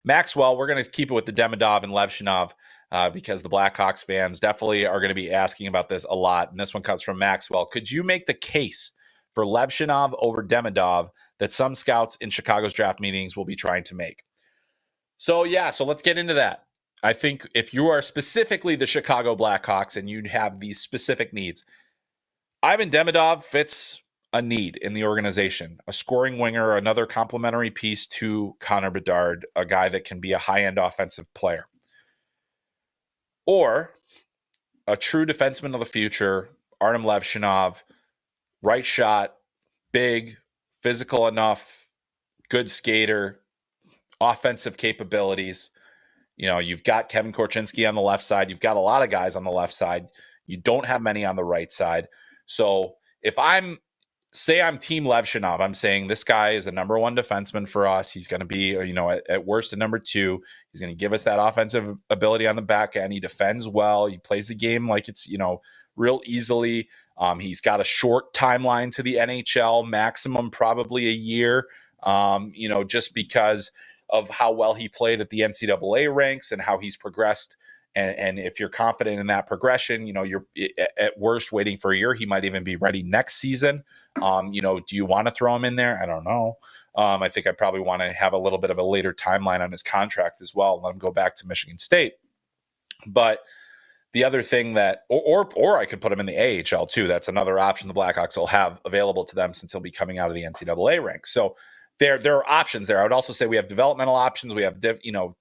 Maxwell, we're going to keep it with the Demidov and Levshunov because the Blackhawks fans definitely are going to be asking about this a lot. And this one comes from Maxwell. Could you make the case for Levshunov over Demidov that some scouts in Chicago's draft meetings will be trying to make? So let's get into that. I think if you are specifically the Chicago Blackhawks and you have these specific needs, Ivan Demidov fits a need in the organization, a scoring winger, another complementary piece to Connor Bedard, a guy that can be a high-end offensive player. Or a true defenseman of the future, Artyom Levshunov, right shot, big, physical enough, good skater, offensive capabilities. You've got Kevin Korchinski on the left side. You've got a lot of guys on the left side. You don't have many on the right side. So if I'm Team Levshunov, I'm saying this guy is a number one defenseman for us. He's going to be, at worst a number two. He's going to give us that offensive ability on the back end. He defends well. He plays the game like it's, real easily. He's got a short timeline to the NHL, maximum probably a year, just because of how well he played at the NCAA ranks and how he's progressed. And if you're confident in that progression, you're at worst waiting for a year. He might even be ready next season. Do you want to throw him in there? I don't know. I think I probably want to have a little bit of a later timeline on his contract as well and let him go back to Michigan State. But the other thing that, or I could put him in the AHL too. That's another option the Blackhawks will have available to them since he'll be coming out of the NCAA ranks. So there are options there. I would also say we have developmental options. We have,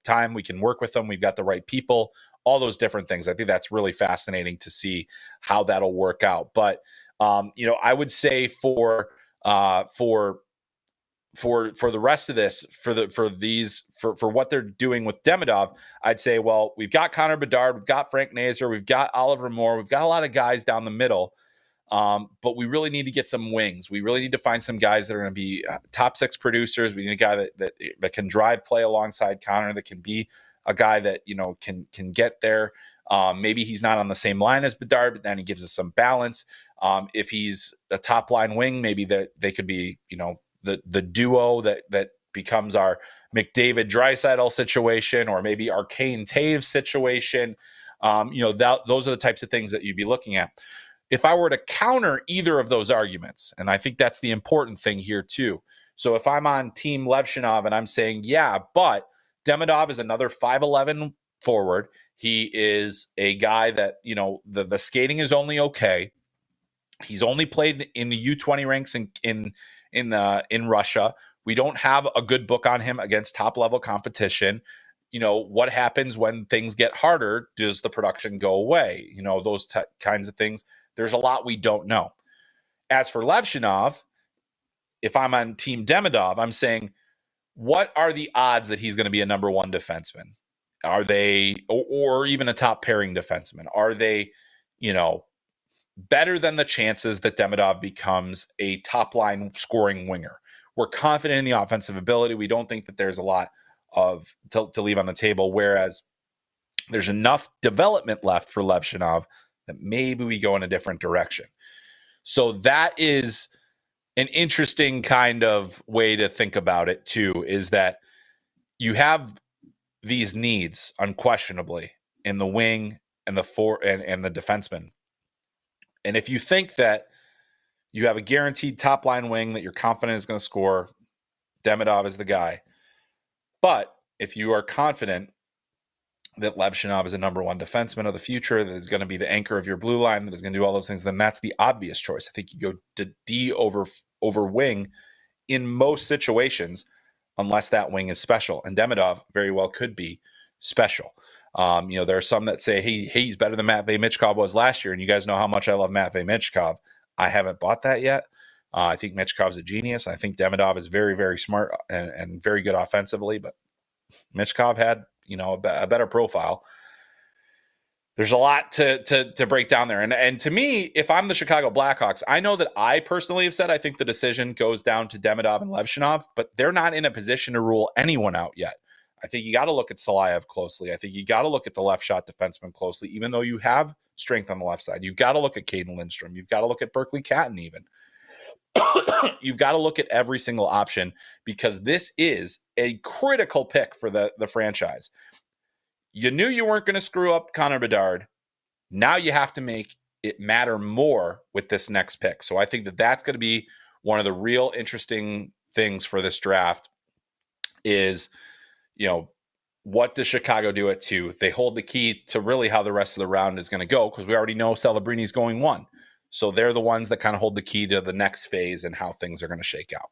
time we can work with them. We've got the right people, all those different things. I think that's really fascinating to see how that'll work out. But, I would say for the rest of this, for what they're doing with Demidov, I'd say, well, we've got Connor Bedard, we've got Frank Nazar, we've got Oliver Moore, we've got a lot of guys down the middle. But we really need to get some wings. We really need to find some guys that are going to be top six producers. We need a guy that can drive play alongside Connor, that can be a guy that, can get there. Maybe he's not on the same line as Bedard, but then he gives us some balance. If he's a top line wing, maybe that they could be, the duo that becomes our McDavid-Draisaitl situation, or maybe our Kane-Taves situation. Those are the types of things that you'd be looking at. If I were to counter either of those arguments, and I think that's the important thing here too. So if I'm on Team Levshunov and I'm saying, yeah, but Demidov is another 5'11" forward. He is a guy that, the skating is only okay. He's only played in the U20 ranks in Russia. We don't have a good book on him against top level competition. What happens when things get harder? Does the production go away? Those kinds of things. There's a lot we don't know. As for Levshunov, if I'm on Team Demidov, I'm saying, what are the odds that he's going to be a number one defenseman? Are they, or even a top pairing defenseman? Are they, better than the chances that Demidov becomes a top line scoring winger? We're confident in the offensive ability. We don't think that there's a lot to leave on the table, whereas there's enough development left for Levshunov that maybe we go in a different direction. So that is an interesting kind of way to think about it too, is that you have these needs unquestionably in the wing and and the defenseman. And if you think that you have a guaranteed top line wing that you're confident is going to score, Demidov is the guy. But if you are confident that Levshunov is a number one defenseman of the future, that is going to be the anchor of your blue line, that is going to do all those things, then that's the obvious choice. I think you go to D over wing in most situations, unless that wing is special. And Demidov very well could be special. There are some that say, hey, he's better than Matvei Michkov was last year. And you guys know how much I love Matvei Michkov. I haven't bought that yet. I think Michkov's a genius. I think Demidov is very, very smart and very good offensively, but Michkov had, a better profile. There's a lot to break down there. And to me, if I'm the Chicago Blackhawks, I know that I personally have said I think the decision goes down to Demidov and Levshunov, but they're not in a position to rule anyone out yet. I think you got to look at Salayev closely. I think you got to look at the left shot defenseman closely, even though you have strength on the left side. You've got to look at Caden Lindstrom. You've got to look at Berkeley Catton even. you've got to look at every single option because this is a critical pick for the franchise. You knew you weren't going to screw up Connor Bedard. Now you have to make it matter more with this next pick. So I think that that's going to be one of the real interesting things for this draft is, what does Chicago do at 2? They hold the key to really how the rest of the round is going to go because we already know Celebrini's going 1. So they're the ones that kind of hold the key to the next phase and how things are going to shake out.